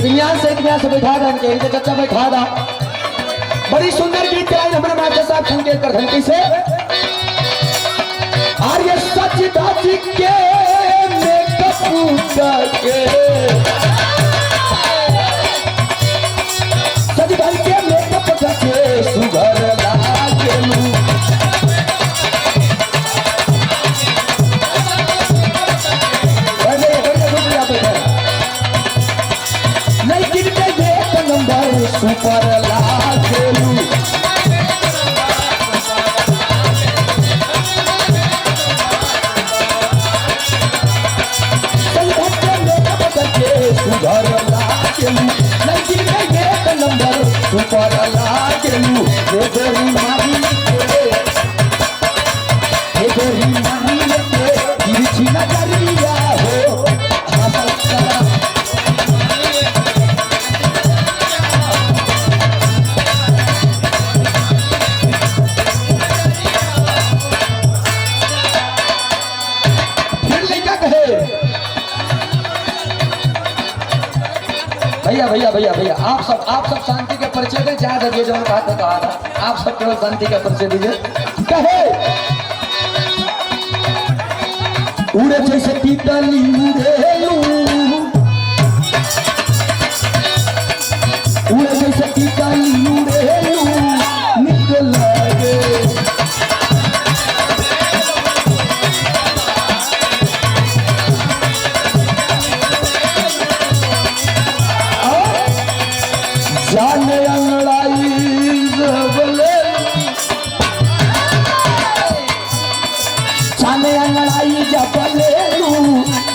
से बैठा दा इनके चचा बैठा दा। बड़ी सुंदर गीत गाई हमारे मास्टर साहब संकेत कर धमकी से। आर्य सच धज के मेकअप के सच धज के मेकअप के सुघर लागेलू। लेकिन के एक नंबर सुपर लागेलू। सुधर लागेलू लेकिन के एक नंबर सुपर लागेलू। हे गोरी माही लेके तिरछी नजरिया हो हासिल करा। भैया आप सब शांति के परिचय दे जा दीजिए। जो कहा था आप सब केवल शांति का परिचय दीजिए। कहे उड़े जैसे तितली उड़े जैसे तितली उड़ेलू निकल लगे। जाने अंगड़ाई जबले जाने अंगड़ाई जबले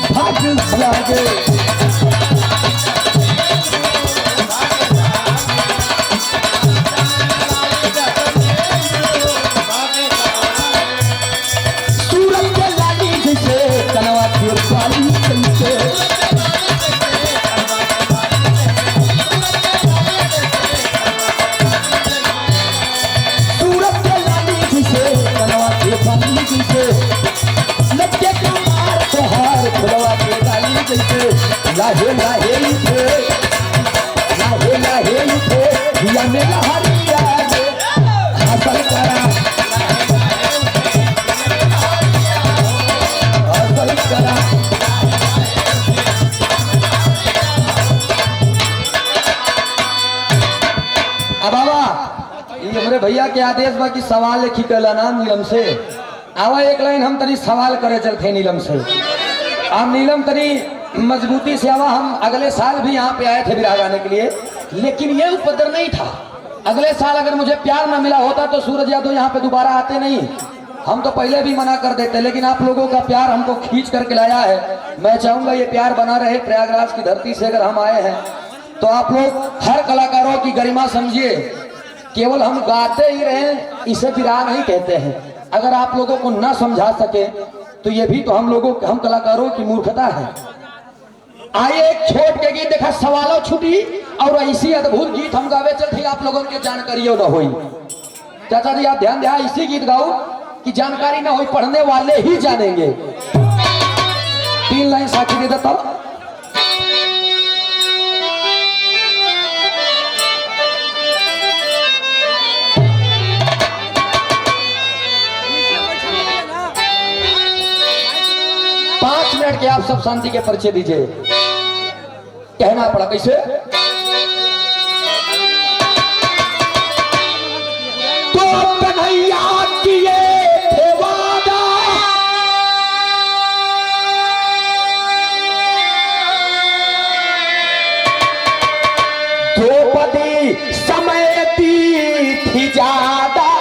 भाग लगे। सूरज के लाली जैसे कनवा की बाली चलते लटके के मार तोहार खुलवा के डाली जैसे लाहे लाहे उठे दिया में लहरिया हासिल करा हासिल करा। अब बाबा ये हमारे भैया के आदेश बा कि सवाल लिखी कला ना नीलम से आवा। एक लाइन हम तनी सवाल करे चलते नीलम से। आप नीलम तनी मजबूती से आवा। हम अगले साल भी यहाँ पे आए थे विराह गाने के लिए, लेकिन ये उपद्र नहीं था। अगले साल अगर मुझे प्यार ना मिला होता तो सूरज यादव यहाँ पे दोबारा आते नहीं। हम तो पहले भी मना कर देते, लेकिन आप लोगों का प्यार हमको खींच करके लाया है। मैं चाहूंगा ये प्यार बना रहे। प्रयागराज की धरती से अगर हम आए हैं तो आप लोग हर कलाकारों की गरिमा समझिए। केवल हम गाते ही रहे इसे विराह नहीं कहते हैं। अगर आप लोगों को ना समझा सके तो ये भी तो हम कलाकारों की मूर्खता है। आइए एक छोट के गीत देखा सवालों छुटी और ऐसी अद्भुत गीत हम गावे चलते आप लोगों की जानकारी न हो। चाचा जी आप ध्यान दिया इसी गीत गाओ कि जानकारी ना हो, पढ़ने वाले ही जानेंगे। 3 लाइन साथी दे देता हूं। के आप सब शांति के परिचय दीजिए। कहना पड़ा कैसे? तो कन्हैया किए थे वादा द्रौपदी समय दी थी ज्यादा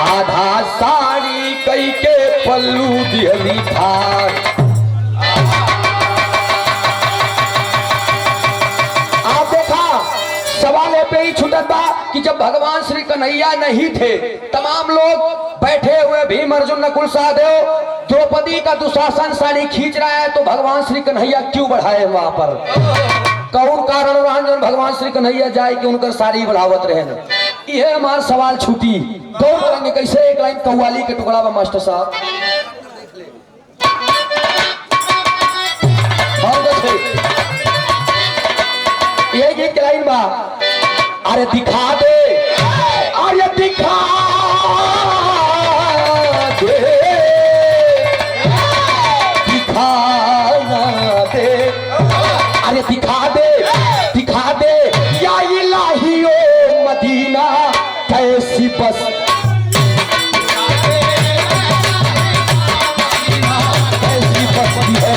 आधा साड़ी कई के पल्लू दिहली था। आप देखा सवाल पे ही छुटत बा कि जब भगवान श्री कन्हैया नहीं थे, तमाम लोग बैठे हुए भीम अर्जुन नकुल सहदेव द्रौपदी का दुशासन साड़ी खींच रहा है, तो भगवान श्री कन्हैया क्यों बढ़ाए वहां पर? कौन कारण रहा भगवान श्री कन्हैया जाए कि उनकर साड़ी बढ़ावत रहे? यह हमारा सवाल छूटी। गौर करेंगे कैसे? एक लाइन कव्वाली के टुकड़ा बा मास्टर साहब। गीत के लाइन बा, अरे दिखा दे, अरे दिखा दे, दिखा दे, अरे दिखा दे या इलाहियो मदीना कैसी बस, कैसी बस्ती है।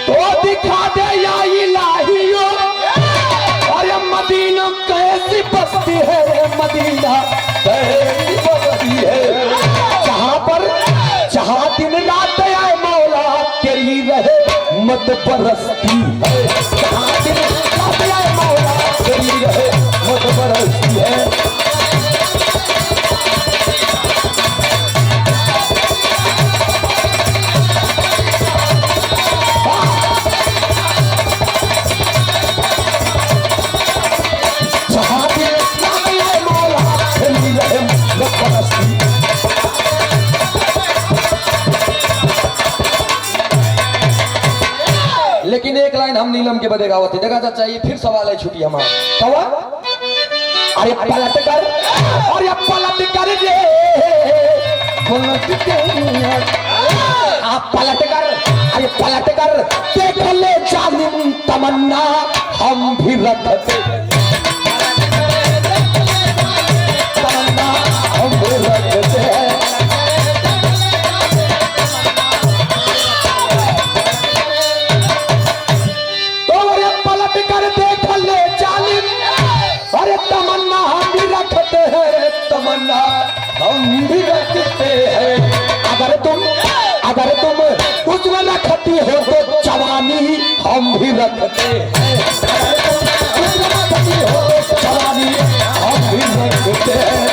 तो दिखा दे या इलाहियो, अरे मदीना कैसी बस्ती है, मदीना कैसी बस्ती है, जहाँ दिन रात आए मौला तेरी रहे मत बरसती है, जहाँ दिन रात आए मौला तेरी रहे मत बरसती है। जहाँ दिन रात आए मौला तेरी रहे मत बरसती। लेकिन एक लाइन हम नीलम के बदे गावत देखा था चाहिए, फिर सवाल है छुट्टी हमारा कवा, अरे पलट कर, अरे पलट कर रे, आप पलट कर, अरे पलट कर देख ले जालिम तमन्ना हम भी रखते, तमन्ना हम भी रखते हैं। तमन्ना हम भी रखते हैं, अगर तुम उसमें रखती हो तो जवानी हम भी रखते हैं, उसमें रखती हो तो जवानी हम भी रखते हैं।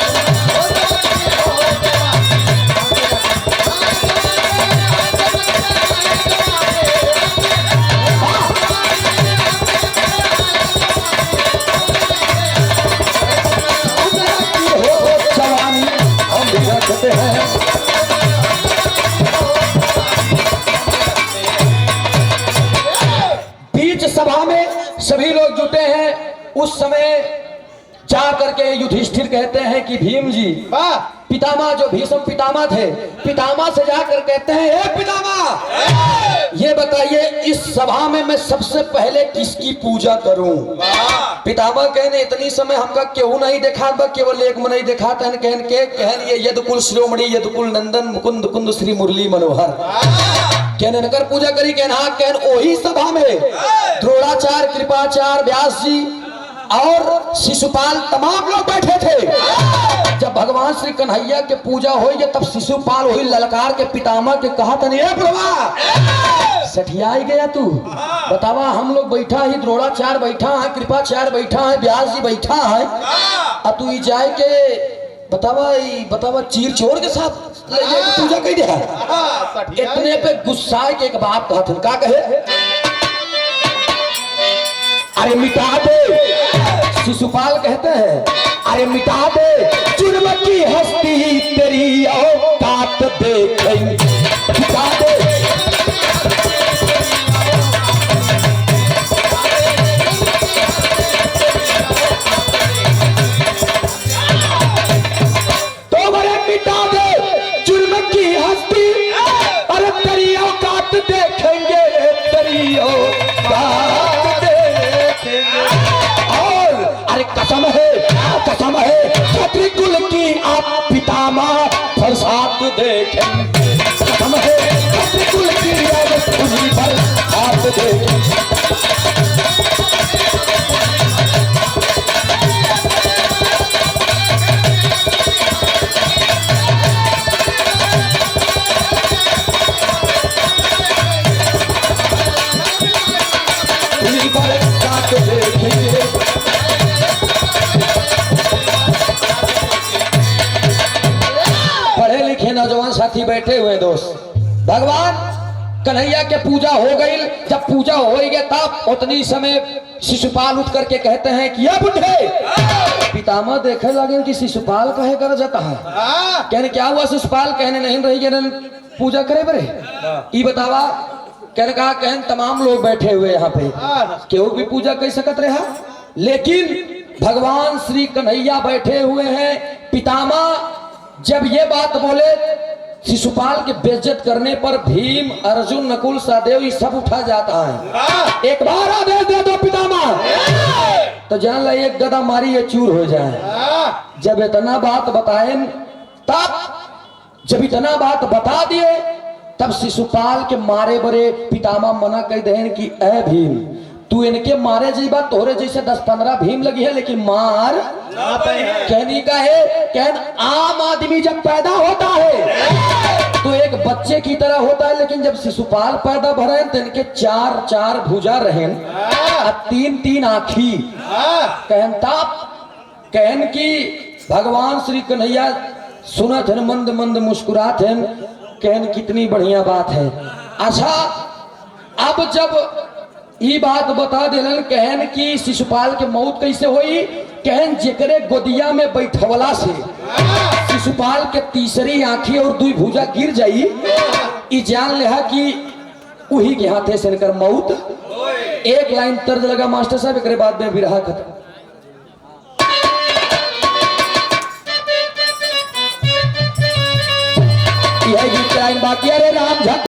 बीच सभा में सभी लोग जुटे हैं। उस समय जा करके युधिष्ठिर कहते हैं कि भीम जी, पितामह जो भीष्म पितामह थे, पितामह से जाकर कहते हैं हे पितामह ये बताइए इस सभा में मैं सबसे पहले किसकी पूजा करूं। पितामह कहने इतनी समय हमका क्यों नहीं देखा, केवल एक मन ही देखा था, कहन ये यदकुल शिरोमणि यदकुल नंदन मुकुंद कुंद श्री मुरली मनोहर, कहने नगर पूजा करी, कहन ओही सभा में द्रोणाचार्य कृपाचार्य व्यास जी और शिशुपाल तमाम लोग बैठे थे। जब भगवान श्री कन्हैया के पूजा हुई तब शिशुपाल हुई ललकार के पितामह के कहा था नहीं प्रभा सठिया गया तू बतावा, हम लोग बैठा ही, द्रोणाचार्य बैठा है, कृपाचार्य बैठा है, व्यास जी बैठा है, अब तू जाए के बतावा चीर चोर के साथ पूजा कही दे। इतने पे गुस्सा के एक बात कहा था, क्या कहे, अरे मिटा दे, शिशुपाल कहते हैं अरे मिटा दे जुर्म की हस्ती तेरी औकात देखेंगे, मिटा दे। तो बड़े मिटा दे जुर्म की हस्ती, अरे तेरी औकात देखेंगे, तेरी औकात देखेंगे। और अरे कसम है क्षत्रिय कुल की आप पितामह फरसात देखेंगे, कसम है क्षत्रिय कुल की फरसात देखेंगे। पढ़े लिखे नौजवान साथी बैठे हुए दोस्त, भगवान कन्हैया के पूजा हो गई। जब पूजा हो गई तब उतनी समय शिशुपाल उठ करके कहते हैं कि अब उठे। पितामह देखे लगे कि शिशुपाल कहे कर जाता है। कहने क्या हुआ शिशुपाल? कहने नहीं रही पूजा करे बरे ई बतावा। कहने कहा कहन तमाम लोग बैठे हुए यहाँ पे केहू भी पूजा कर सकत रहा, लेकिन भगवान श्री कन्हैया बैठे हुए हैं। पितामह जब ये बात बोले शिशुपाल के बेइज्जत करने पर भीम, अर्जुन, नकुल, सहदेव ये सब उठा जाता है। एक बार आदेश दे दो पितामह, तो जान ला एक गदा मारी ये चूर हो जाए। जब इतना बात बताए तब जब इतना बात बता दिए तब शिशुपाल के मारे बरे पितामह मना कर देन कि ए भीम तू इनके मारे जीवा तोरे जैसे 10-15 भीम लगी है लेकिन मार कहनी का है। कहन आम आदमी जब पैदा होता है तो एक बच्चे की तरह होता है, लेकिन जब शिशुपाल पैदा भरे तो इनके 4-4 भुजा रहे, 3-3 आँखी। कहन ताप कहन की भगवान श्री कन्हैया सुनत है, मंद मंद मुस्कुरात है। कहन कितनी बढ़िया बात है। अच्छा अब जब ये बात बता दिलन कहन की शिशुपाल के मौत कैसे हुई। कहन जेकरे गोदिया में बैठवला से शिशुपाल के तीसरी आंखी और 2 भुजा गिर जाई, ई जान ले कि उही के हाथे से इनकर मौत। एक लाइन तर्ज लगा मास्टर साहब, एक बाद में विरहा खत्म। यह गीत लाइन बाकी। अरे राम झट